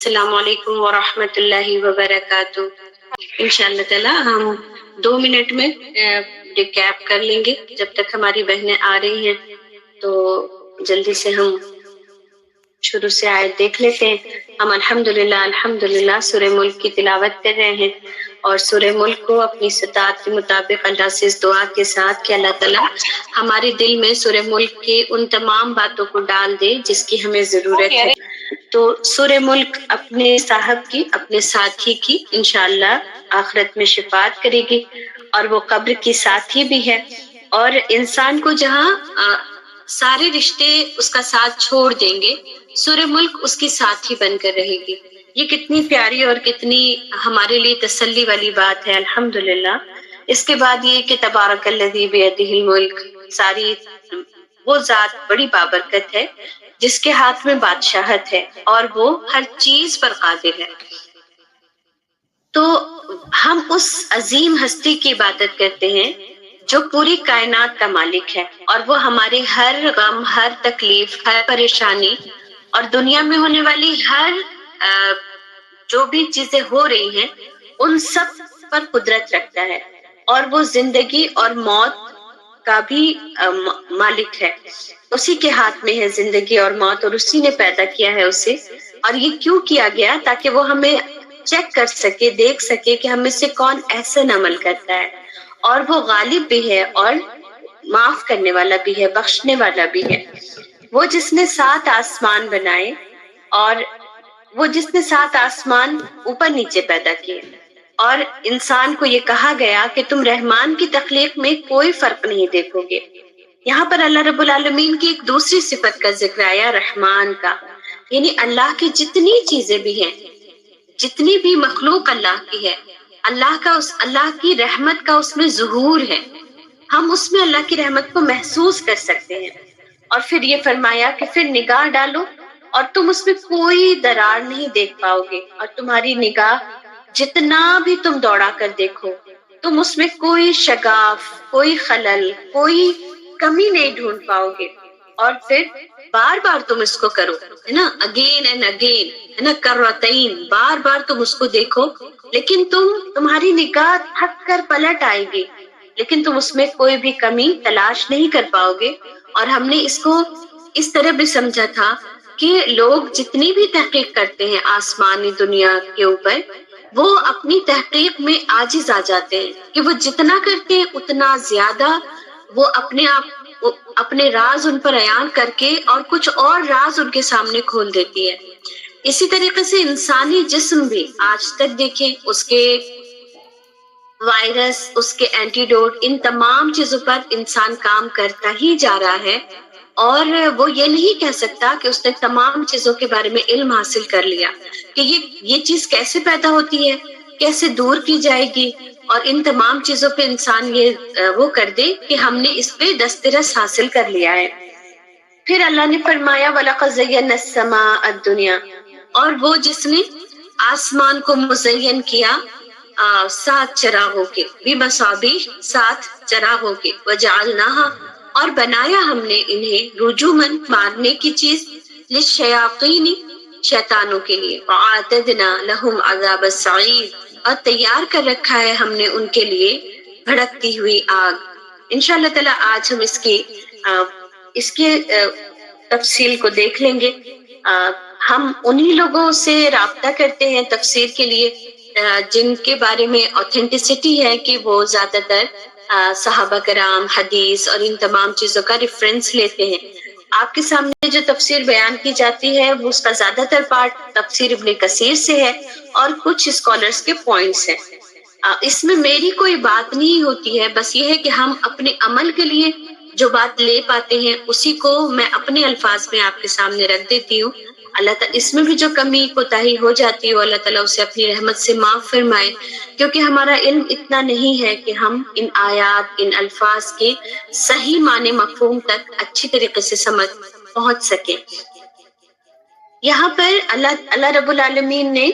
السلام علیکم ورحمۃ اللہ وبرکاتہ۔ انشاءاللہ تعالی ہم 2 منٹ میں ریکیپ کر لیں گے جب تک ہماری بہنیں آ رہی ہیں، تو جلدی سے ہم شروع سے آیت دیکھ لیتے ہیں۔ ہم الحمدللہ سورہ ملک کی تلاوت کر رہے ہیں، اور سورہ ملک کو اپنی استطاعت کے مطابق اللہ سے اس دعا کے ساتھ کہ اللہ تعالیٰ ہمارے دل میں سورہ ملک کی ان تمام باتوں کو ڈال دے جس کی ہمیں ضرورت ہے۔ تو سورہ ملک اپنے صاحب کی، اپنے ساتھی کی انشاءاللہ آخرت میں شفاعت کرے گی، اور وہ قبر کی ساتھی بھی ہے، اور انسان کو جہاں سارے رشتے اس کا ساتھ چھوڑ دیں گے، سورہ ملک اس کی ساتھی بن کر رہے گی۔ یہ کتنی پیاری اور کتنی ہمارے لیے تسلی والی بات ہے، الحمدللہ۔ اس کے بعد یہ کہ تبارک الذی بیدہ الملک، ساری وہ ذات بڑی بابرکت ہے جس کے ہاتھ میں بادشاہت ہے اور وہ ہر چیز پر قادر ہے۔ تو ہم اس عظیم ہستی کی عبادت کرتے ہیں جو پوری کائنات کا مالک ہے، اور وہ ہمارے ہر غم، ہر تکلیف، ہر پریشانی اور دنیا میں ہونے والی ہر جو بھی چیزیں ہو رہی ہیں ان سب پر قدرت رکھتا ہے، اور وہ زندگی اور موت کا بھی مالک ہے۔ اسی کے ہاتھ میں ہے زندگی اور موت، اور اسی نے پیدا کیا ہے اسے۔ اور یہ کیوں کیا گیا؟ تاکہ وہ ہمیں چیک کر سکے، دیکھ سکے کہ ہم میں سے کون احسن عمل کرتا ہے، اور وہ غالب بھی ہے اور معاف کرنے والا بھی ہے، بخشنے والا بھی ہے۔ وہ جس نے 7 آسمان بنائے، اور وہ جس نے 7 آسمان اوپر نیچے پیدا کیے، اور انسان کو یہ کہا گیا کہ تم رحمان کی تخلیق میں کوئی فرق نہیں دیکھو گے۔ یہاں پر اللہ رب العالمین کی ایک دوسری صفت کا ذکر آیا، رحمان کا، یعنی اللہ کی جتنی چیزیں بھی ہیں، جتنی بھی مخلوق اللہ کی ہے، اللہ کی رحمت کا اس میں ظہور ہے۔ ہم اس میں اللہ کی رحمت کو محسوس کر سکتے ہیں۔ اور پھر یہ فرمایا کہ پھر نگاہ ڈالو اور تم اس میں کوئی درار نہیں دیکھ پاؤ گے، اور تمہاری نگاہ جتنا بھی تم دوڑا کر دیکھو، تم اس میں کوئی شگاف، کوئی خلل، کوئی کمی نہیں ڈھونڈ پاؤ گے۔ اور پھر بار بار تم اس کو کرو، ہے نا، اگین اینڈ اگین، ہے نا، کرتین، بار بار تم اس کو دیکھو، لیکن تمہاری نگاہ تھک کر پلٹ آئے گی، لیکن تم اس میں کوئی بھی کمی تلاش نہیں کر پاؤ گے۔ اور ہم نے اس کو اس طرح بھی سمجھا تھا کہ لوگ جتنی بھی تحقیق کرتے ہیں آسمانی دنیا کے اوپر، وہ اپنی تحقیق میں عاجز آ جاتے ہیں کہ وہ جتنا کرتے ہیں اتنا زیادہ وہ اپنے راز ان پر عیان کر کے اور کچھ اور راز ان کے سامنے کھول دیتی ہے۔ اسی طریقے سے انسانی جسم بھی آج تک دیکھیں، اس کے وائرس، اس کے اینٹیڈوٹ، ان تمام چیزوں پر انسان کام کرتا ہی جا رہا ہے، اور وہ یہ نہیں کہہ سکتا کہ اس نے تمام چیزوں کے بارے میں علم حاصل کر لیا کہ یہ چیز کیسے پیدا ہوتی ہے، کیسے دور کی جائے گی، اور ان تمام چیزوں پہ انسان یہ وہ کر دے کہ ہم نے اس پہ دسترس حاصل کر لیا ہے۔ پھر اللہ نے فرمایا وَلَقَدْ زَيَّنَّا السَّمَاءَ الدُّنْيَا، اور وہ جس نے آسمان کو مزین کیا 7 چراغوں کے، بِمَصَابِیحَ 7 چراغوں کے، وَجَعَلْنَاهَا، اور بنایا ہم نے انہیں رجوماً، مارنے کی چیز، للشیاطین، شیطانوں کے لیے، وَأَعْتَدْنَا لَهُمْ عَذَابَ السَّعِيرِ، اور تیار کر رکھا ہے ہم نے ان کے لیے بھڑکتی ہوئی آگ۔ انشاءاللہ تعالی آج ہم اس کے تفصیل کو دیکھ لیں گے۔ ہم انہی لوگوں سے رابطہ کرتے ہیں تفسیر کے لیے جن کے بارے میں اوتھینٹسٹی ہے کہ وہ زیادہ تر صحابہ کرام، حدیث اور ان تمام چیزوں کا ریفرنس لیتے ہیں۔ آپ کے سامنے جو تفسیر بیان کی جاتی ہے وہ اس کا زیادہ تر پارٹ تفسیر ابن کثیر سے ہے، اور کچھ اسکالرز کے پوائنٹس ہیں۔ اس میں میری کوئی بات نہیں ہوتی ہے، بس یہ ہے کہ ہم اپنے عمل کے لیے جو بات لے پاتے ہیں اسی کو میں اپنے الفاظ میں آپ کے سامنے رکھ دیتی ہوں۔ اللہ تعالیٰ اس میں بھی جو کمی کوتاہی ہو جاتی ہو، اللہ تعالیٰ اسے اپنی رحمت سے معاف فرمائے، کیونکہ ہمارا علم اتنا نہیں ہے کہ ہم ان آیات، ان الفاظ کے صحیح معنی مفہوم تک اچھی طریقے سے پہنچ سکیں۔ یہاں پر اللہ رب العالمین نے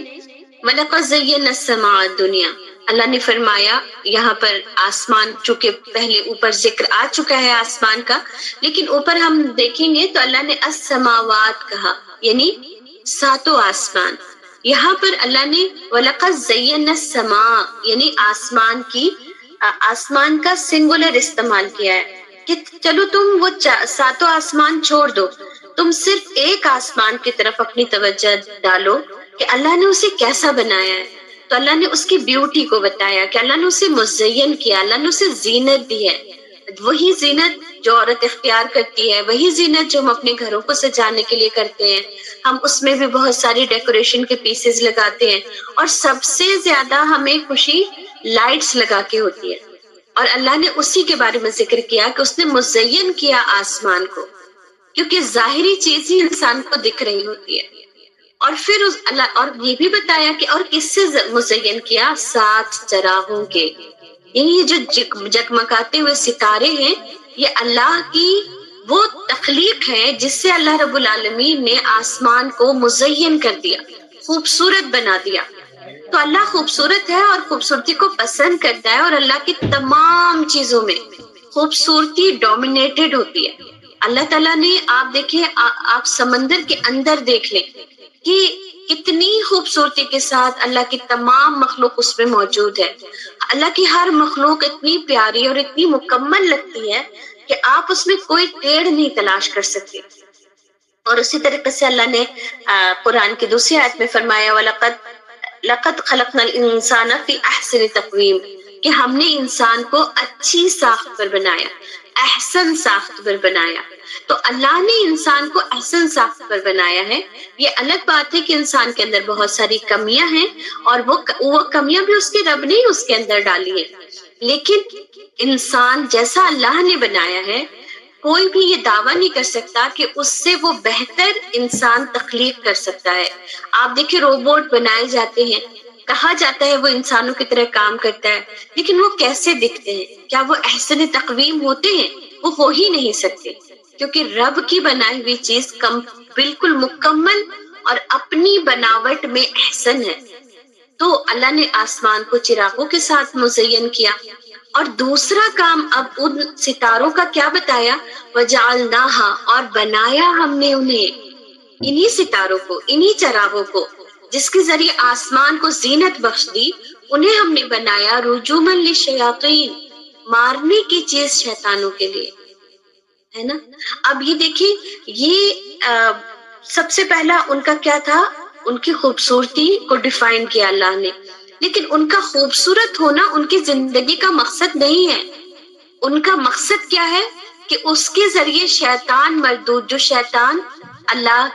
وَلَقَدْ زَيَّنَّا السَّمَاءَ الدُّنْيَا، اللہ نے فرمایا یہاں پر آسمان، چونکہ پہلے اوپر ذکر آ چکا ہے آسمان کا، لیکن اوپر ہم دیکھیں گے تو اللہ نے السماوات کہا، یعنی 7 آسمان، یہاں پر اللہ نے وَلَقَدْ زَيَّنَّا السَّمَاءَ یعنی آسمان کا سنگولر استعمال کیا ہے کہ چلو تم وہ ساتوں آسمان چھوڑ دو، تم صرف ایک آسمان کی طرف اپنی توجہ ڈالو کہ اللہ نے اسے کیسا بنایا ہے. تو اللہ نے اس کی بیوٹی کو بتایا کہ اللہ نے اسے مزین کیا، اللہ نے اسے زینت دی ہے. وہی زینت جو عورت اختیار کرتی ہے، وہی زینت جو ہم اپنے گھروں کو سجانے کے لیے کرتے ہیں. ہم اس میں بھی بہت ساری ڈیکوریشن کے پیسز لگاتے ہیں، اور سب سے زیادہ ہمیں خوشی لائٹس لگا کے ہوتی ہے. اور اللہ نے اسی کے بارے میں ذکر کیا کہ اس نے مزین کیا آسمان کو، کیونکہ ظاہری چیز ہی انسان کو دکھ رہی ہوتی ہے. اور پھر اللہ اور یہ بھی بتایا کہ اور کس سے مزین کیا، 7 چراغوں کے. یہ جو جگمگاتے ہوئے ستارے ہیں، یہ اللہ کی وہ تخلیق ہے جس سے اللہ رب العالمین نے آسمان کو مزین کر دیا، خوبصورت بنا دیا. تو اللہ خوبصورت ہے اور خوبصورتی کو پسند کرتا ہے، اور اللہ کی تمام چیزوں میں خوبصورتی ڈومینیٹڈ ہوتی ہے. اللہ تعالیٰ نے آپ دیکھیں، آپ سمندر کے اندر دیکھ لیں کہ کتنی خوبصورتی کے ساتھ اللہ کی تمام مخلوق اس میں موجود ہے. اللہ کی ہر مخلوق اتنی پیاری اور اتنی مکمل لگتی ہے کہ آپ اس میں کوئی ٹیڑھ نہیں تلاش کر سکتے. اور اسی طریقے سے اللہ نے قرآن کی دوسری آیت میں فرمایا لَقَدْ خَلَقْنَا الْإِنسَانَ فِي أَحْسَنِ تَقْوِيمٍ کہ ہم نے انسان کو اچھی ساخت پر بنایا، احسن ساخت پر بنایا. تو اللہ نے انسان کو احسن ساخت پر بنایا ہے. یہ الگ بات ہے کہ انسان کے اندر بہت ساری کمیاں ہیں، اور وہ کمیاں بھی اس کے رب نے اس کے اندر ڈالی ہیں. لیکن انسان جیسا اللہ نے بنایا ہے، کوئی بھی یہ دعویٰ نہیں کر سکتا کہ اس سے وہ بہتر انسان تخلیق کر سکتا ہے. آپ دیکھیں روبوٹ بنائے جاتے ہیں، کہا جاتا ہے وہ انسانوں کی طرح کام کرتا ہے، لیکن وہ کیسے دکھتے ہیں؟ کیا وہ احسن تقویم ہوتے ہیں؟ وہ ہو ہی نہیں سکتے، کیونکہ رب کی بنائی ہوئی چیز بالکل مکمل اور اپنی بناوٹ میں احسن ہے. تو اللہ نے آسمان کو چراغوں کے ساتھ مزین کیا. اور دوسرا کام اب ان ستاروں کا کیا بتایا، وَجَعَلْنَاهَا اور بنایا ہم نے انہیں، انہی ستاروں کو، انہی چراغوں کو جس کے ذریعے آسمان کو زینت بخش دی، انہیں ہم نے بنایا رجوماً للشیاطین مارنے کی چیز شیطانوں کے لیے، ہے نا. اب یہ دیکھیں، یہ سب سے پہلا ان کا کیا تھا، ان کی خوبصورتی کو ڈیفائن کیا اللہ نے. لیکن ان کا خوبصورت ہونا ان کی زندگی کا مقصد نہیں ہے. ان کا مقصد کیا ہے کہ اس کے ذریعے شیطان مردود، جو شیطان اللہ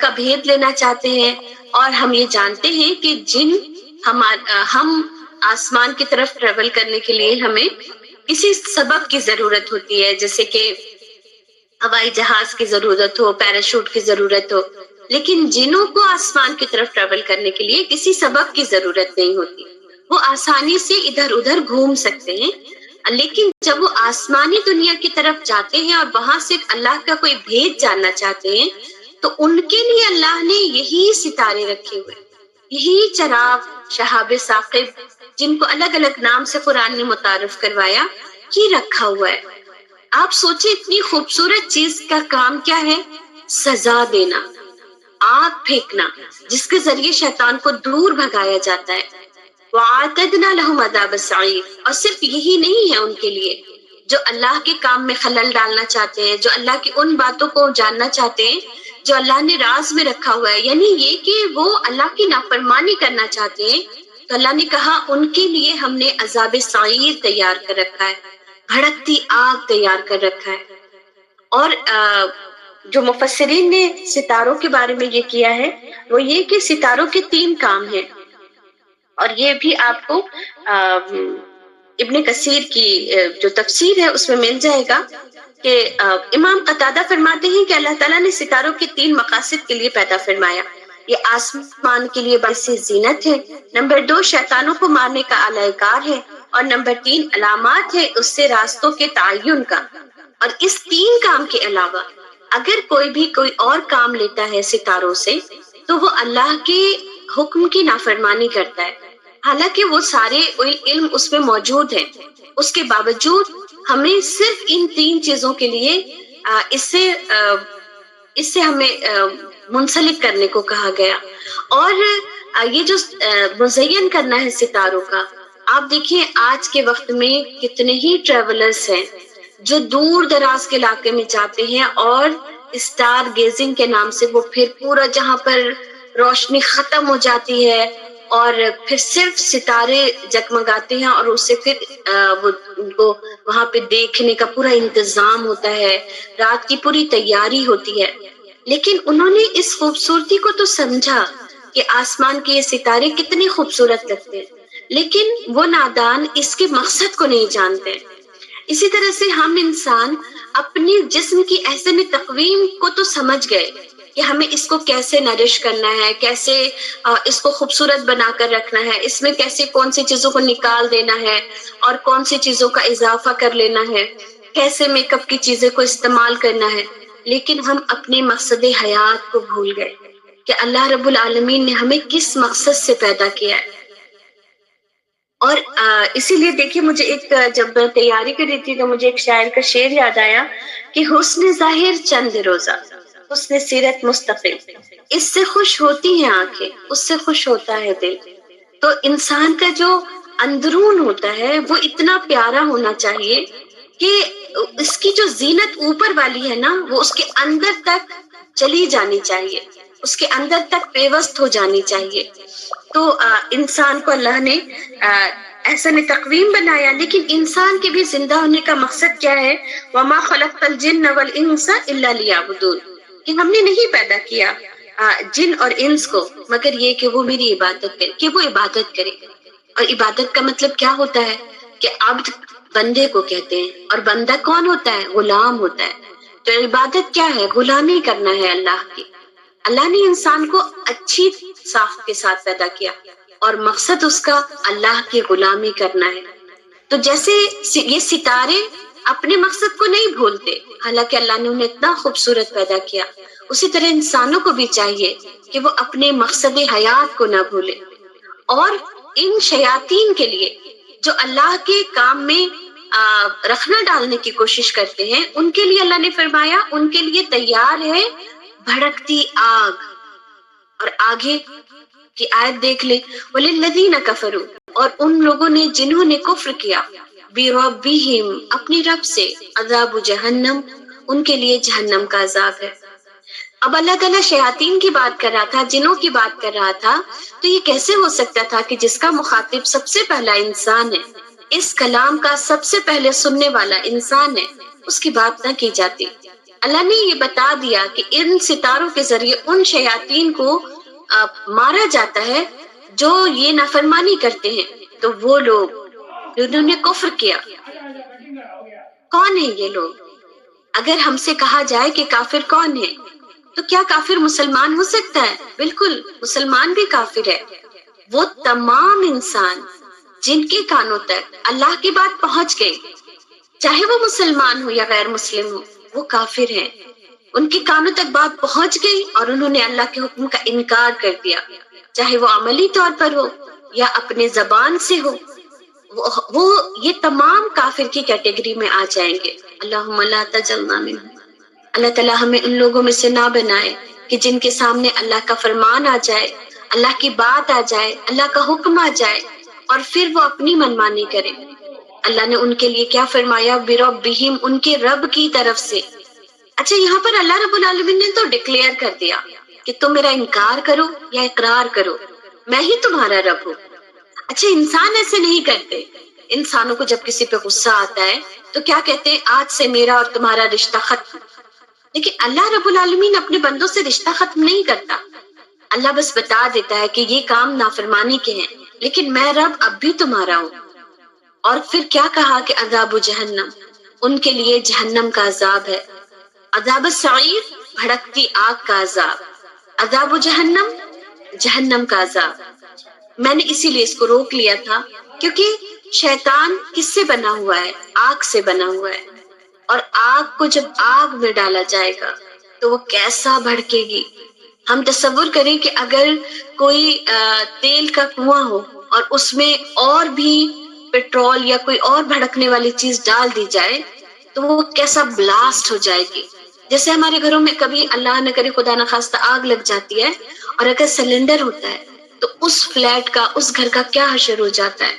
کا بھید لینا چاہتے ہیں. اور ہم یہ جانتے ہیں کہ ہم آسمان کی طرف ٹریول کرنے کے لیے ہمیں کسی سبب کی ضرورت ہوتی ہے، جیسے کہ ہوائی جہاز کی ضرورت ہو، پیراشوٹ کی ضرورت ہو. لیکن جنوں کو آسمان کی طرف ٹریول کرنے کے لیے کسی سبب کی ضرورت نہیں ہوتی، وہ آسانی سے ادھر ادھر گھوم سکتے ہیں. لیکن جب وہ آسمانی دنیا کی طرف جاتے ہیں اور وہاں سے اللہ کا کوئی بھید جاننا چاہتے ہیں، تو ان کے لیے اللہ نے یہی ستارے رکھے ہوئے، یہی چراغ شہاب ثاقب، جن کو الگ الگ نام سے قرآن نے متعارف کروایا، کی رکھا ہوا ہے. آپ سوچیں، اتنی خوبصورت چیز کا کام کیا ہے؟ سزا دینا، آگ پھینکنا، جس کے ذریعے شیطان کو دور بھگایا جاتا ہے. وَأَعْتَدْنَا لَهُمْ عَذَابَ السَّعِيرِ اور صرف یہی نہیں ہے ان کے لیے، جو اللہ کے کام میں خلل ڈالنا چاہتے ہیں، جو اللہ کی ان باتوں کو جاننا چاہتے ہیں جو اللہ نے راز میں رکھا ہوا ہے، یعنی یہ کہ وہ اللہ کی نافرمانی کرنا چاہتے ہیں، تو اللہ نے کہا ان کے لیے ہم نے عذاب سعیر تیار کر رکھا ہے، بھڑکتی آگ تیار کر رکھا ہے. اور جو مفسرین نے ستاروں کے بارے میں یہ کیا ہے، وہ یہ کہ ستاروں کے 3 کام ہیں. اور یہ بھی آپ کو ابن کثیر کی جو تفسیر ہے اس میں مل جائے گا کہ امام قتادہ فرماتے ہیں کہ اللہ تعالیٰ نے ستاروں کے 3 مقاصد کے لیے پیدا فرمایا. یہ آسمان کے لیے باعث زینت ہے، نمبر 2 شیطانوں کو مارنے کا اعلی کار ہے، اور نمبر 3 علامات ہے اس سے راستوں کے تعین کا. اور اس 3 کام کے علاوہ اگر کوئی اور کام لیتا ہے ستاروں سے، تو وہ اللہ کے حکم کی نافرمانی کرتا ہے، حالانکہ وہ سارے علم اس میں موجود ہے. اس کے باوجود ہمیں صرف ان 3 چیزوں کے لیے اس سے ہمیں منسلک کرنے کو کہا گیا. اور یہ جو مزین کرنا ہے ستاروں کا، آپ دیکھیے آج کے وقت میں کتنے ہی ٹریولرز ہیں جو دور دراز کے علاقے میں جاتے ہیں اور اسٹار گیزنگ کے نام سے وہ پھر پورا جہاں پر روشنی ختم ہو جاتی ہے اور پھر صرف ستارے جگمگاتے ہیں، اور اس سے پھر وہ ان کو وہاں پہ دیکھنے کا پورا انتظام ہوتا ہے، رات کی پوری تیاری ہوتی ہے. لیکن انہوں نے اس خوبصورتی کو تو سمجھا کہ آسمان کے یہ ستارے کتنے خوبصورت لگتے ہیں، لیکن وہ نادان اس کے مقصد کو نہیں جانتے. اسی طرح سے ہم انسان اپنے جسم کی احسن تقویم کو تو سمجھ گئے کہ ہمیں اس کو کیسے نرش کرنا ہے، کیسے اس کو خوبصورت بنا کر رکھنا ہے، اس میں کیسے کون سی چیزوں کو نکال دینا ہے اور کون سی چیزوں کا اضافہ کر لینا ہے، کیسے میک اپ کی چیزیں کو استعمال کرنا ہے. لیکن ہم اپنے مقصد حیات کو بھول گئے کہ اللہ رب العالمین نے ہمیں کس مقصد سے پیدا کیا ہے. اور اسی لیے دیکھیے مجھے ایک جب میں تیاری کر رہی تھی تو مجھے ایک شاعر کا شعر یاد آیا کہ حسن ظاہر چند روزہ، حسن سیرت مستقل، اس سے خوش ہوتی ہیں آنکھیں، اس سے خوش ہوتا ہے دل. تو انسان کا جو اندرون ہوتا ہے وہ اتنا پیارا ہونا چاہیے کہ اس کی جو زینت اوپر والی ہے نا وہ اس کے اندر تک چلی جانی چاہیے، اس کے اندر تک پیوست ہو جانی چاہیے. تو انسان کو اللہ نے احسن تقویم بنایا، لیکن انسان کے بھی زندہ ہونے کا مقصد کیا ہے؟ وما خلقت الجن والانس الا لیعبدون، کہ ہم نے نہیں پیدا کیا جن اور انس کو مگر یہ کہ وہ میری عبادت کرے، کہ وہ عبادت کرے. اور عبادت کا مطلب کیا ہوتا ہے؟ کہ عبد بندے کو کہتے ہیں، اور بندہ کون ہوتا ہے؟ غلام ہوتا ہے. تو عبادت کیا ہے؟ غلامی کرنا ہے اللہ کی. اللہ نے انسان کو اچھی ساخت کے ساتھ پیدا کیا اور مقصد اس کا اللہ کی غلامی کرنا ہے. تو جیسے یہ ستارے اپنے مقصد کو نہیں بھولتے حالانکہ اللہ نے انہیں اتنا خوبصورت پیدا کیا، اسی طرح انسانوں کو بھی چاہیے کہ وہ اپنے مقصد حیات کو نہ بھولے. اور ان شیاطین کے لیے جو اللہ کے کام میں رخنا ڈالنے کی کوشش کرتے ہیں، ان کے لیے اللہ نے فرمایا ان کے لیے تیار ہے بھڑکتی آگ. اور آگے کی آیت دیکھ لیں، وَلِلَّذِينَ كَفَرُوا، اور ان لوگوں نے جنہوں نے کفر کیا، بِرَبِّهِمْ، اپنی رب سے، عذاب جہنم، ان کے لیے جہنم کا عذاب ہے. اب اللہ تعالیٰ شیاطین کی بات کر رہا تھا، جنوں کی بات کر رہا تھا، تو یہ کیسے ہو سکتا تھا کہ جس کا مخاطب سب سے پہلا انسان ہے، اس کلام کا سب سے پہلے سننے والا انسان ہے، اس کی بات نہ کی جاتی. اللہ نے یہ بتا دیا کہ ان ستاروں کے ذریعے ان شیاطین کو مارا جاتا ہے جو یہ نافرمانی کرتے ہیں. تو وہ لوگ جنہوں نے کفر کیا، کون ہیں یہ لوگ؟ اگر ہم سے کہا جائے کہ کافر کون ہے تو کیا کافر مسلمان ہو سکتا ہے؟ بالکل، مسلمان بھی کافر ہے. وہ تمام انسان جن کے کانوں تک اللہ کی بات پہنچ گئی، چاہے وہ مسلمان ہو یا غیر مسلم ہو، وہ کافر ہیں. ان کے کانوں تک بات پہنچ گئی اور انہوں نے اللہ کے حکم کا انکار کر دیا، چاہے وہ عملی طور پر ہو یا اپنے زبان سے ہو، وہ یہ تمام کافر کی کیٹیگری میں آ جائیں گے. اللہم لا تجعلنا منہم. اللہ تعالیٰ ہمیں ان لوگوں میں سے نہ بنائے کہ جن کے سامنے اللہ کا فرمان آ جائے، اللہ کی بات آ جائے، اللہ کا حکم آ جائے اور پھر وہ اپنی منمانی کرے. اللہ نے ان کے لیے کیا فرمایا؟ بربہم، ان کے رب کی طرف سے. اچھا، یہاں پر اللہ رب العالمین نے تو ڈکلیئر کر دیا کہ تم میرا انکار کرو یا اقرار کرو، میں ہی تمہارا رب ہوں. اچھا، انسان ایسے نہیں کرتے. انسانوں کو جب کسی پہ غصہ آتا ہے تو کیا کہتے ہیں؟ آج سے میرا اور تمہارا رشتہ ختم. لیکن اللہ رب العالمین اپنے بندوں سے رشتہ ختم نہیں کرتا. اللہ بس بتا دیتا ہے کہ یہ کام نافرمانی کے ہیں، لیکن میں رب اب بھی تمہارا ہوں. اور پھر کیا کہا کہ عذاب جہنم، ان کے لیے جہنم کا عذاب ہے. عذاب السعیر، بھڑکتی آگ کا عذاب. عذاب جہنم، جہنم کا عذاب. میں نے اسی لیے اس کو روک لیا تھا کیونکہ شیطان کس سے بنا ہوا ہے؟ آگ سے بنا ہوا ہے. اور آگ کو جب آگ میں ڈالا جائے گا تو وہ کیسا بھڑکے گی. ہم تصور کریں کہ اگر کوئی تیل کا کنواں ہو اور اس میں اور بھی پیٹرول یا کوئی اور بھڑکنے والی چیز ڈال دی جائے تو وہ کیسا بلاسٹ ہو جائے گی. جیسے ہمارے گھروں میں کبھی اللہ نہ کرے خدا نخواستہ آگ لگ جاتی ہے اور اگر سلنڈر ہوتا ہے تو اس فلیٹ کا اس گھر کا کیا حشر ہو جاتا ہے.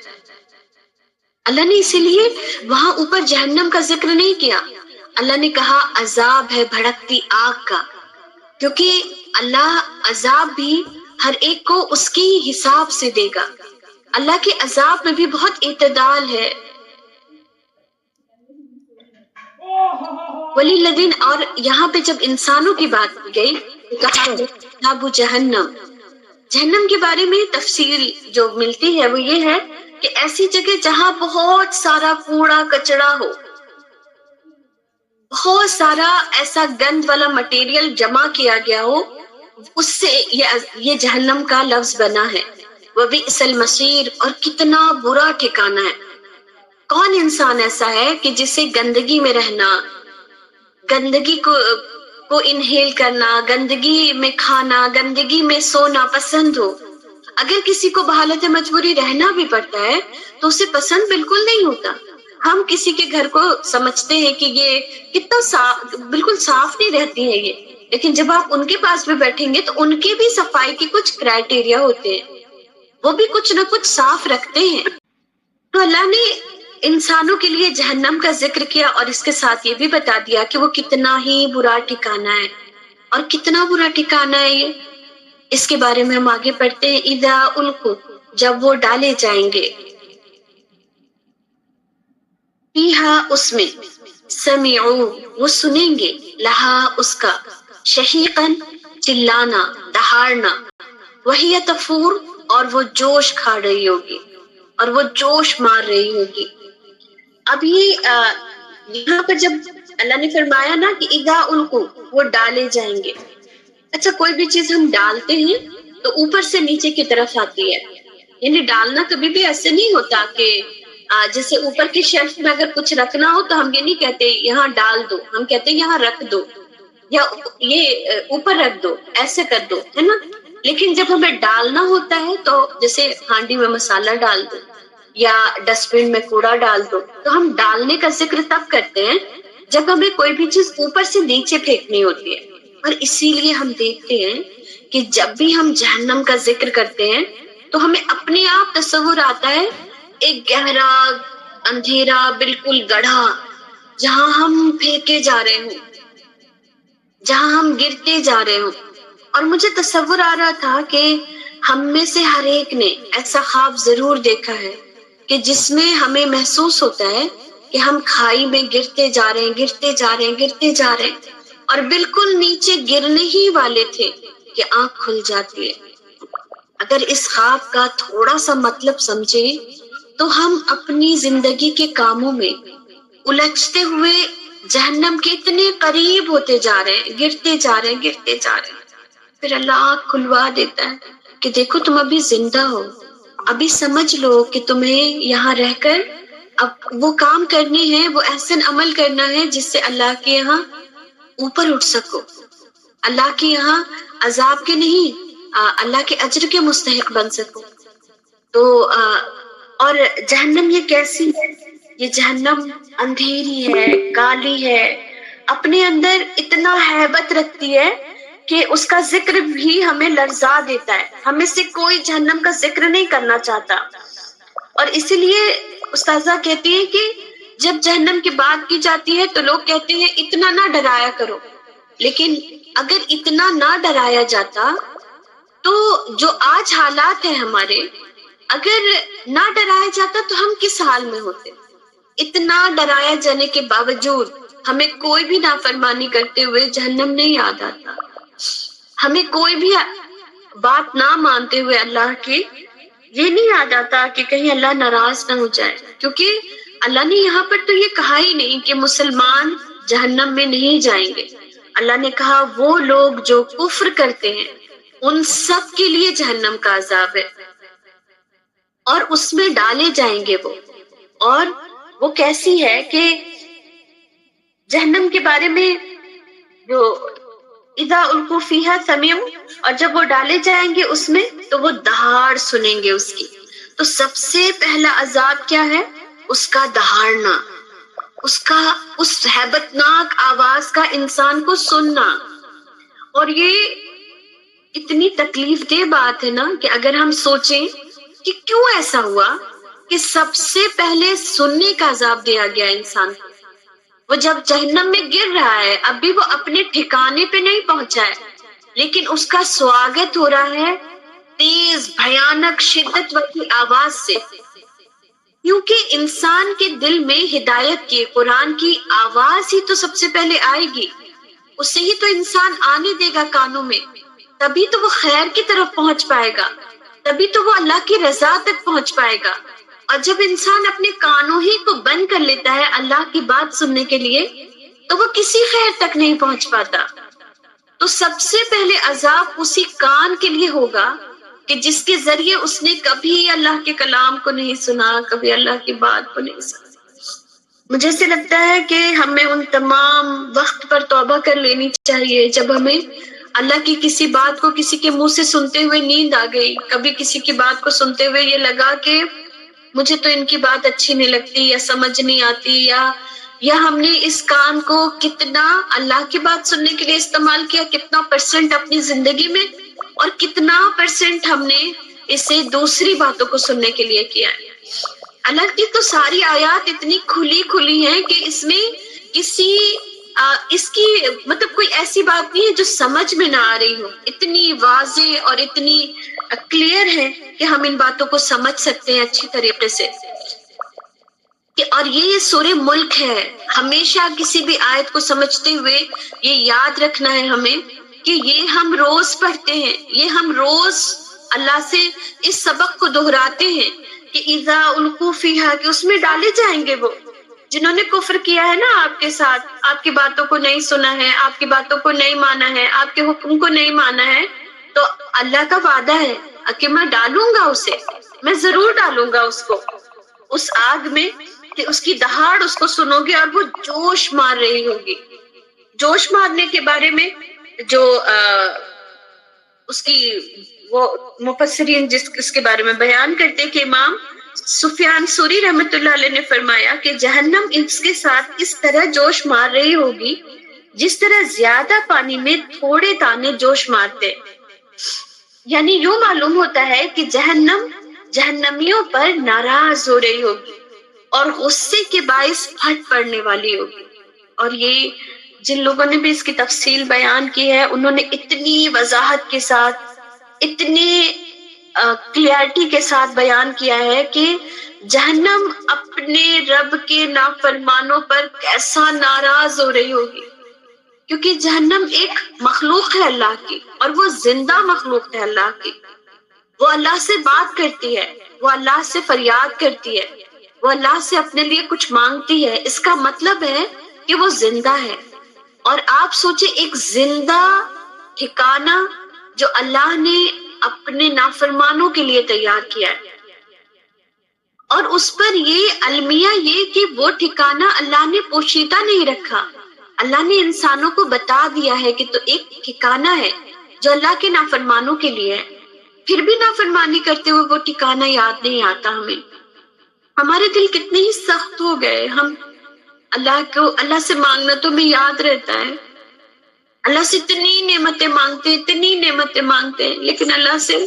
اللہ نے اسی لیے وہاں اوپر جہنم کا ذکر نہیں کیا. اللہ نے کہا عذاب ہے بھڑکتی آگ کا، کیونکہ اللہ عذاب بھی ہر ایک کو اس کی حساب سے دے گا. اللہ کے عذاب میں بھی بہت اعتدال ہے. ولی الذین، اور یہاں پہ جب انسانوں کی بات کی گئی تو کہا عذاب جہنم. جہنم کے بارے میں تفصیل جو ملتی ہے وہ یہ ہے کہ ایسی جگہ جہاں بہت سارا کوڑا کچڑا ہو، بہت سارا ایسا گند والا مٹیریل جمع کیا گیا ہو، اس سے یہ جہنم کا لفظ بنا ہے. وبئس المصیر، اور کتنا برا ٹھکانہ ہے. کون انسان ایسا ہے کہ جسے گندگی میں رہنا، گندگی کو انہیل کرنا، گندگی میں کھانا، گندگی میں سونا پسند ہو؟ اگر کسی کو بحالت مجبوری رہنا بھی پڑتا ہے تو اسے پسند بالکل نہیں ہوتا. ہم کسی کے گھر کو سمجھتے ہیں کہ یہ کتنا صاف، بالکل صاف نہیں رہتی ہے یہ، لیکن جب آپ ان کے پاس بھی بیٹھیں گے تو ان کے بھی صفائی کے کچھ کرائٹیریا ہوتے ہیں، وہ بھی کچھ نہ کچھ صاف رکھتے ہیں. تو اللہ نے انسانوں کے لیے جہنم کا ذکر کیا اور اس کے ساتھ یہ بھی بتا دیا کہ وہ کتنا ہی برا ٹھکانہ ہے. اور کتنا برا ٹھکانہ ہے یہ، اس کے بارے میں ہم آگے پڑھتے ہیں. اذا القوا، جب وہ ڈالے جائیں گے، فیہا، اس میں، سمعوا، وہ سنیں گے، لہا، اس کا، شہیقاً، چلانا، دہاڑنا، وہی تفور، اور وہ جوش کھا رہی ہوگی اور وہ جوش مار رہی ہوگی. اب یہاں پر جب اللہ نے فرمایا نا کہ اذا القوا، وہ ڈالے جائیں گے. اچھا، کوئی بھی چیز ہم ڈالتے ہیں تو اوپر سے نیچے کی طرف آتی ہے. یعنی ڈالنا کبھی بھی ایسے نہیں ہوتا کہ جیسے اوپر کی شیلف میں اگر کچھ رکھنا ہو تو ہم یہ نہیں کہتے یہاں ڈال دو، ہم کہتے یہاں رکھ دو یا یہ اوپر رکھ دو، ایسے کر دو، ہے نا. لیکن جب ہمیں ڈالنا ہوتا ہے تو جیسے ہانڈی میں مسالہ ڈال دو یا ڈسٹ بن میں کوڑا ڈال دو، تو ہم ڈالنے کا ذکر تب کرتے ہیں جب ہمیں کوئی بھی چیز اوپر سے نیچے پھینکنی ہوتی ہے. اور اسی لیے ہم دیکھتے ہیں کہ جب بھی ہم جہنم کا ذکر کرتے ہیں تو ہمیں اپنے آپ تصور آتا ہے ایک گہرا اندھیرا بالکل گڑھا، جہاں ہم پھینکے جا رہے ہوں، جہاں ہم گرتے جا رہے ہوں. اور مجھے تصور آ رہا تھا کہ ہم میں سے ہر ایک نے ایسا خواب ضرور دیکھا ہے کہ جس میں ہمیں محسوس ہوتا ہے کہ ہم کھائی میں گرتے جا رہے ہیں، گرتے جا رہے ہیں، گرتے جا رہے ہیں، اور بالکل نیچے گرنے ہی والے تھے کہ آنکھ کھل جاتی ہے. اگر اس خواب کا تھوڑا سا مطلب سمجھے تو ہم اپنی زندگی کے کاموں میں الجھتے ہوئے جہنم کے اتنے قریب ہوتے جا رہے ہیں، گرتے جا رہے ہیں، گرتے جا رہے ہیں. پھر اللہ آنکھ کھلوا دیتا ہے کہ دیکھو تم ابھی زندہ ہو، ابھی سمجھ لو کہ تمہیں یہاں رہ کر اب وہ کام کرنے ہیں، وہ احسن عمل کرنا ہے جس سے اللہ کے یہاں اوپر اٹھ سکو، اللہ کے یہاں عذاب کے نہیں اللہ کے اجر کے مستحق بن سکو. تو اور جہنم یہ کیسی ہے؟ یہ جہنم اندھیری ہے، کالی ہے، اپنے اندر اتنا ہیبت رکھتی ہے کہ اس کا ذکر بھی ہمیں لرزا دیتا ہے. ہمیں سے کوئی جہنم کا ذکر نہیں کرنا چاہتا. اور اسی لیے استاذہ کہتی ہیں کہ جب جہنم کی بات کی جاتی ہے تو لوگ کہتے ہیں اتنا نہ ڈرایا کرو. لیکن اگر اتنا نہ ڈرایا جاتا تو جو آج حالات ہیں ہمارے، اگر نہ ڈرایا جاتا تو ہم کس حال میں ہوتے. اتنا ڈرایا جانے کے باوجود ہمیں کوئی بھی نافرمانی کرتے ہوئے جہنم نہیں یاد آتا. ہمیں کوئی بھی بات نہ مانتے ہوئے اللہ کی یہ نہیں یاد آتا کہ کہیں اللہ ناراض نہ ہو جائے. کیونکہ اللہ نے یہاں پر تو یہ کہا ہی نہیں کہ مسلمان جہنم میں نہیں جائیں گے. اللہ نے کہا وہ لوگ جو کفر کرتے ہیں ان سب کے لیے جہنم کا عذاب ہے اور اس میں ڈالے جائیں گے وہ. اور وہ کیسی ہے کہ جہنم کے بارے میں جو اذا القوا فیہا سمعوا، اور جب وہ ڈالے جائیں گے اس میں تو وہ دہاڑ سنیں گے اس کی. تو سب سے پہلا عذاب کیا ہے؟ اس کا دہاڑنا. اس کا اس ہیبتناک آواز کا انسان کو سننا. اور یہ اتنی تکلیف دہ بات ہے نا کہ اگر ہم سوچیں کہ کیوں ایسا ہوا کہ سب سے پہلے سننے کا عذاب دیا گیا انسان کو. وہ جب جہنم میں گر رہا ہے اب بھی وہ اپنے ٹھکانے پہ نہیں پہنچا ہے، لیکن اس کا سواگت ہو رہا ہے تیز بھیانک شدت والی آواز سے. کیونکہ انسان کے دل میں ہدایت کی قرآن کی آواز ہی تو سب سے پہلے آئے گی، اس سے ہی تو انسان آنے دے گا کانوں میں، تبھی تو وہ خیر کی طرف پہنچ پائے گا، تبھی تو وہ اللہ کی رضا تک پہنچ پائے گا. اور جب انسان اپنے کانوں ہی کو بند کر لیتا ہے اللہ کی بات سننے کے لیے تو وہ کسی خیر تک نہیں پہنچ پاتا. تو سب سے پہلے عذاب اسی کان کے لیے ہوگا کہ جس کے ذریعے اس نے کبھی اللہ کے کلام کو نہیں سنا، کبھی اللہ کی بات کو نہیں سنا. مجھے ایسے لگتا ہے کہ ہمیں ان تمام وقت پر توبہ کر لینی چاہیے جب ہمیں اللہ کی کسی بات کو کسی کے منہ سے سنتے ہوئے نیند آ گئی، کبھی کسی کی بات کو سنتے ہوئے یہ لگا کہ مجھے تو ان کی بات اچھی نہیں لگتی یا سمجھ نہیں آتی، یا ہم نے اس کان کو کتنا اللہ کی بات سننے کے لیے استعمال کیا، کتنا پرسنٹ اپنی زندگی میں، اور کتنا پرسنٹ ہم نے اسے دوسری باتوں کو سننے کے لیے کیا ہے. اللہ کی تو ساری آیات اتنی کھلی کھلی ہیں کہ اس میں کسی اس کی مطلب کوئی ایسی بات نہیں ہے جو سمجھ میں نہ آ رہی ہو، اتنی واضح اور اتنی کلیئر ہے کہ ہم ان باتوں کو سمجھ سکتے ہیں اچھی طریقے سے. اور یہ سورہ ملک ہے. ہمیشہ کسی بھی آیت کو سمجھتے ہوئے یہ یاد رکھنا ہے ہمیں کہ یہ ہم روز پڑھتے ہیں، یہ ہم روز اللہ سے اس سبق کو دہراتے ہیں کہ اذا القوا فیہا، کہ اس میں ڈالے جائیں گے وہ جنہوں نے کفر کیا ہے نا آپ کے ساتھ، آپ کی باتوں کو نہیں سنا ہے، آپ کی باتوں کو نہیں مانا ہے، آپ کے حکم کو نہیں مانا ہے. تو اللہ کا وعدہ ہے کہ میں ڈالوں گا اسے، میں ضرور ڈالوں گا اس کو اس آگ میں کہ اس کی دہاڑ اس کو سنو گے اور وہ جوش مار رہی ہوگی. جوش مارنے کے بارے میں جو اس کی وہ مفسرین اس کے بارے میں بیان کرتے کہ امام سفیان ثوری رحمت اللہ علیہ نے فرمایا کہ جہنم اس کے ساتھ اس طرح جوش مار رہی ہوگی جس طرح زیادہ پانی میں تھوڑے دانے جوش مارتے. یعنی یوں معلوم ہوتا ہے کہ جہنم جہنمیوں پر ناراض ہو رہی ہوگی اور غصے کے باعث پھٹ پڑنے والی ہوگی. اور یہ جن لوگوں نے بھی اس کی تفصیل بیان کی ہے انہوں نے اتنی وضاحت کے ساتھ، اتنی کلیئرٹی کے ساتھ بیان کیا ہے کہ جہنم اپنے رب کے نافرمانوں پر کیسا ناراض ہو رہی ہوگی، کیونکہ جہنم ایک مخلوق ہے اللہ کی اور وہ زندہ مخلوق ہے اللہ کی. وہ اللہ سے بات کرتی ہے، وہ اللہ سے فریاد کرتی ہے، وہ اللہ سے اپنے لیے کچھ مانگتی ہے. اس کا مطلب ہے کہ وہ زندہ ہے. اور آپ سوچیں ایک زندہ ٹھکانہ جو اللہ نے اپنے نافرمانوں کے لیے تیار کیا ہے، اور اس پر یہ المیہ یہ کہ وہ ٹھکانہ اللہ نے پوشیدہ نہیں رکھا. اللہ نے انسانوں کو بتا دیا ہے کہ تو ایک ٹھکانہ ہے جو اللہ کے نافرمانوں کے لیے ہے. پھر بھی نافرمانی کرتے ہوئے وہ ٹھکانہ یاد نہیں آتا ہمیں. ہمارے دل کتنے ہی سخت ہو گئے. ہم اللہ سے مانگنا تو ہمیں یاد رہتا ہے، اللہ سے اتنی نعمتیں مانگتے ہیں لیکن اللہ سے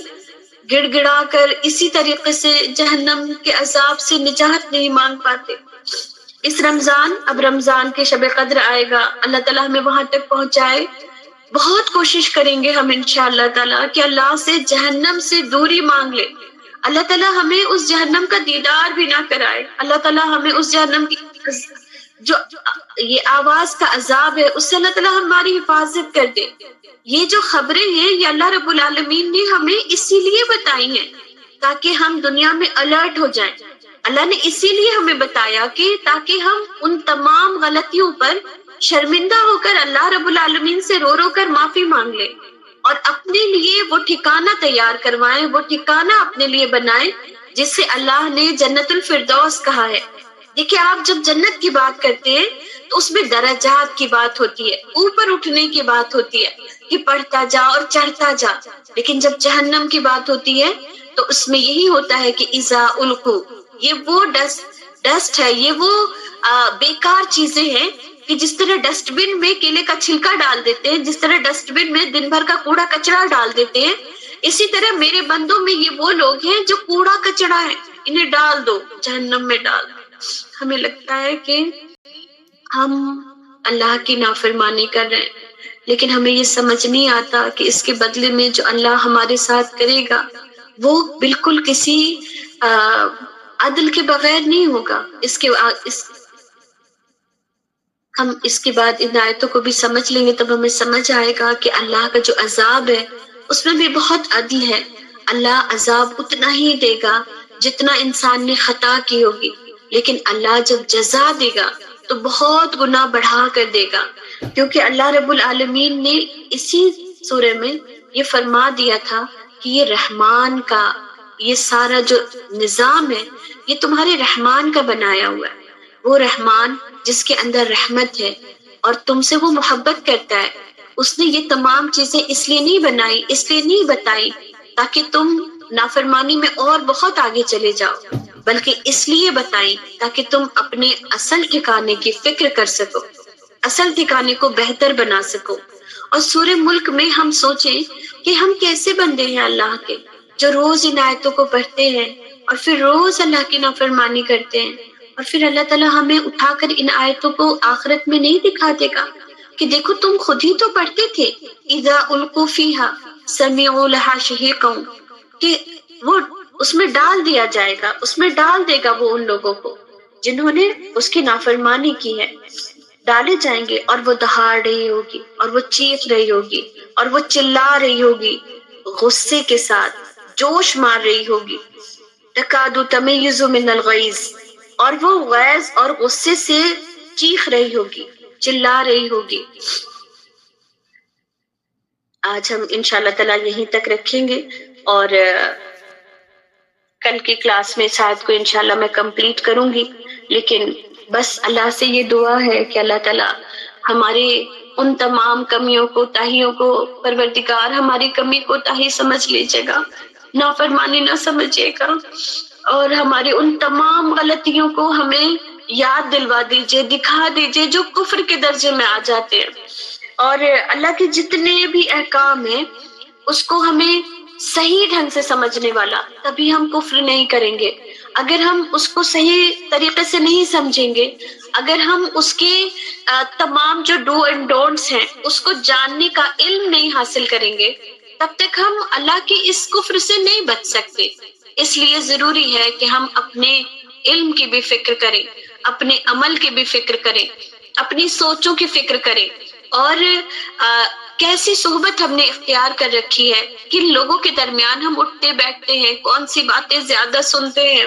گڑ گڑا کر اسی طریقے سے جہنم کے عذاب سے نجات نہیں مانگ پاتے. اس رمضان، اب رمضان کے شب قدر آئے گا، اللہ تعالیٰ ہمیں وہاں تک پہنچائے. بہت کوشش کریں گے ہم انشاءاللہ تعالیٰ کہ اللہ سے جہنم سے دوری مانگ لے. اللہ تعالیٰ ہمیں اس جہنم کا دیدار بھی نہ کرائے. اللہ تعالیٰ ہمیں اس جہنم کی جو یہ آواز کا عذاب ہے اس سے اللہ تعالیٰ ہماری حفاظت کر دے. یہ جو خبریں ہیں یہ اللہ رب العالمین نے ہمیں اسی لیے بتائی ہیں تاکہ ہم دنیا میں الرٹ ہو جائیں. اللہ نے اسی لیے ہمیں بتایا کہ تاکہ ہم ان تمام غلطیوں پر شرمندہ ہو کر اللہ رب العالمین سے رو رو کر معافی مانگ لیں اور اپنے لیے وہ ٹھکانہ تیار کروائیں، وہ ٹھکانہ اپنے لیے بنائیں جس سے اللہ نے جنت الفردوس کہا ہے. دیکھیں آپ جب جنت کی بات کرتے ہیں تو اس میں درجات کی بات ہوتی ہے، اوپر اٹھنے کی بات ہوتی ہے کہ پڑھتا جا اور چڑھتا جا. لیکن جب جہنم کی بات ہوتی ہے تو اس میں یہی ہوتا ہے کہ اذا القوا، یہ وہ ڈسٹ ہے، یہ وہ بیکار چیزیں ہیں کہ جس طرح ڈسٹ بن میں کیلے کا چھلکا ڈال دیتے ہیں، جس طرح ڈسٹ بن میں دن بھر کا کوڑا کچرا ڈال دیتے ہیں، اسی طرح میرے بندوں میں یہ وہ لوگ ہیں جو کوڑا کچرا ہے، انہیں ڈال دو، جہنم میں ڈال دو۔ ہمیں لگتا ہے کہ ہم اللہ کی نافرمانی کر رہے ہیں، لیکن ہمیں یہ سمجھ نہیں آتا کہ اس کے بدلے میں جو اللہ ہمارے ساتھ کرے گا وہ بالکل کسی عدل کے بغیر نہیں ہوگا۔ ہم اس کے بعد ان آیتوں کو بھی سمجھ لیں گے تب ہمیں سمجھ آئے گا کہ اللہ کا جو عذاب ہے اس میں بھی بہت عدل ہے۔ اللہ عذاب اتنا ہی دے گا جتنا انسان نے خطا کی ہوگی، لیکن اللہ جب جزا دے گا تو بہت گناہ بڑھا کر دے گا، کیونکہ اللہ رب العالمین نے اسی سورہ میں یہ فرما دیا تھا کہ یہ رحمان کا یہ سارا جو نظام ہے یہ تمہارے رحمان کا بنایا ہوا ہے۔ وہ رحمان جس کے اندر رحمت ہے اور تم سے وہ محبت کرتا ہے، اس نے یہ تمام چیزیں اس لیے نہیں بنائی، اس لیے نہیں بتائی تاکہ تم نافرمانی میں اور بہت آگے چلے جاؤ، بلکہ اس لیے بتائیں تاکہ تم اپنے اصل ٹھکانے کی فکر کر سکو، اصل ٹھکانے کو بہتر بنا سکو۔ اور سورہ ملک میں ہم سوچیں کہ ہم کیسے بندے ہیں اللہ کے جو روز ان آیتوں کو پڑھتے ہیں اور پھر روز اللہ کی نافرمانی کرتے ہیں، اور پھر اللہ تعالیٰ ہمیں اٹھا کر ان آیتوں کو آخرت میں نہیں دکھا دے گا کہ دیکھو تم خود ہی تو پڑھتے تھے اذا القوا فیہا سمعوا لہا شہیقا، کہ وہ اس میں ڈال دیا جائے گا، اس میں ڈال دے گا وہ ان لوگوں کو جنہوں نے اس کی نافرمانی کی ہے، ڈالے جائیں گے اور وہ دہاڑ رہی ہوگی اور وہ چیخ رہی ہوگی اور وہ چلا رہی ہوگی غصے کے ساتھ، جوش مار رہی ہوگی، تکاد تمیز من الغیظ، اور وہ غیظ اور غصے سے چیخ رہی ہوگی، چلا رہی ہوگی۔ آج ہم انشاءاللہ تعالیٰ یہیں تک رکھیں گے اور کل کی کلاس میں شاید کو انشاءاللہ میں کمپلیٹ کروں گی، لیکن بس اللہ سے یہ دعا ہے کہ اللہ تعالیٰ ہمارے ان تمام کمیوں کو تاہیوں کو پروردگار ہماری کمی کو تاہی سمجھ لیجیے گا، نافرمانی نہ سمجھے گا، اور ہماری ان تمام غلطیوں کو ہمیں یاد دلوا دیجیے، دکھا دیجیے جو کفر کے درجے میں آ جاتے ہیں، اور اللہ کے جتنے بھی احکام ہیں اس کو ہمیں صحیح ڈھنگ سے سمجھنے والا، تبھی ہم کفر نہیں کریں گے۔ اگر ہم اس کو صحیح طریقے سے نہیں سمجھیں گے، اگر ہم اس کے تمام جو ڈو اینڈ ڈونٹس ہیں اس کو جاننے کا علم نہیں حاصل کریں گے، تب تک ہم اللہ کے اس کفر سے نہیں بچ سکتے۔ اس لیے ضروری ہے کہ ہم اپنے علم کی بھی فکر کریں، اپنے عمل کی بھی فکر کریں، اپنی سوچوں کی فکر کریں، اور کیسی صحبت ہم نے اختیار کر رکھی ہے، کن لوگوں کے درمیان ہم اٹھتے بیٹھتے ہیں، کون سی باتیں زیادہ سنتے ہیں،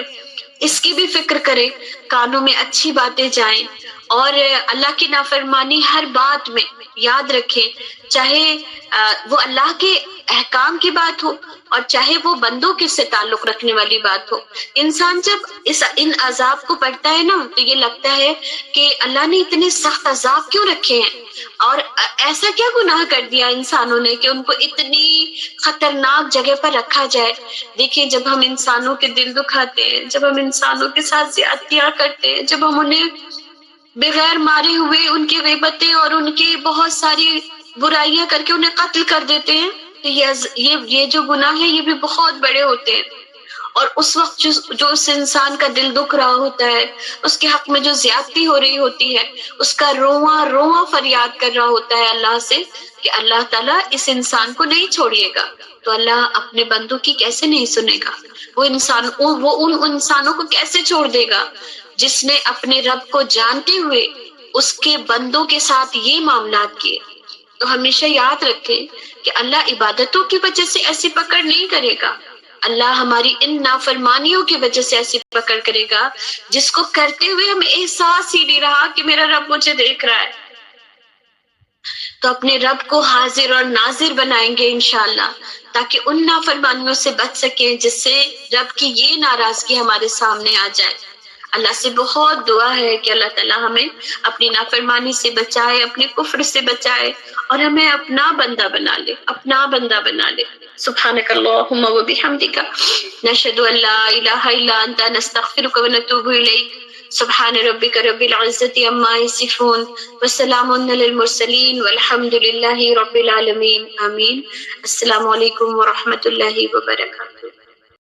اس کی بھی فکر کریں، کانوں میں اچھی باتیں جائیں، اور اللہ کی نافرمانی ہر بات میں یاد رکھیں، چاہے وہ اللہ کے احکام کی بات ہو اور چاہے وہ بندوں کے سے تعلق رکھنے والی بات ہو۔ انسان جب ان عذاب کو پڑھتا ہے نا تو یہ لگتا ہے کہ اللہ نے اتنے سخت عذاب کیوں رکھے ہیں، اور ایسا کیا گناہ کر دیا انسانوں نے کہ ان کو اتنی خطرناک جگہ پر رکھا جائے۔ دیکھیں جب ہم انسانوں کے دل دکھاتے ہیں، جب ہم انسانوں کے ساتھ زیادتیاں کرتے ہیں، جب ہم انہیں بغیر مارے ہوئے ان کی غیبتیں اور ان کی بہت ساری برائیاں کر کے انہیں قتل کر دیتے ہیں، تو یہ جو گناہ ہے یہ بھی بہت بڑے ہوتے ہیں، اور اس وقت جو اس انسان کا دل دکھ رہا ہوتا ہے، اس کے حق میں جو زیادتی ہو رہی ہوتی ہے، اس کا رواں رواں فریاد کر رہا ہوتا ہے اللہ سے کہ اللہ تعالیٰ اس انسان کو نہیں چھوڑیے گا، تو اللہ اپنے بندوں کی کیسے نہیں سنے گا؟ وہ ان انسانوں کو کیسے چھوڑ دے گا جس نے اپنے رب کو جانتے ہوئے اس کے بندوں کے ساتھ یہ معاملات کیے؟ تو ہمیشہ یاد رکھیں کہ اللہ عبادتوں کی وجہ سے ایسی پکڑ نہیں کرے گا، اللہ ہماری ان نافرمانیوں کی وجہ سے ایسی پکڑ کرے گا جس کو کرتے ہوئے ہمیں احساس ہی نہیں رہا کہ میرا رب مجھے دیکھ رہا ہے۔ تو اپنے رب کو حاضر اور ناظر بنائیں گے انشاءاللہ، تاکہ ان نافرمانیوں سے بچ سکیں جس سے رب کی یہ ناراضگی ہمارے سامنے آ جائے۔ اللہ سے بہت دعا ہے کہ اللہ تعالیٰ ہمیں اپنی نافرمانی سے بچائے، اپنے کفر سے بچائے، اور ہمیں اپنا بندہ بنا لے، اپنا بندہ بنا لے۔ سبحانک اللہم و بحمدک، نشہد ان لا الہ الا انت، نستغفرک و نتوب الیک۔ سبحان ربک رب العزت عما یصفون وسلام علی المرسلین والحمد للہ رب العالمین آمین. السلام علیکم ورحمۃ اللہ وبرکاتہ.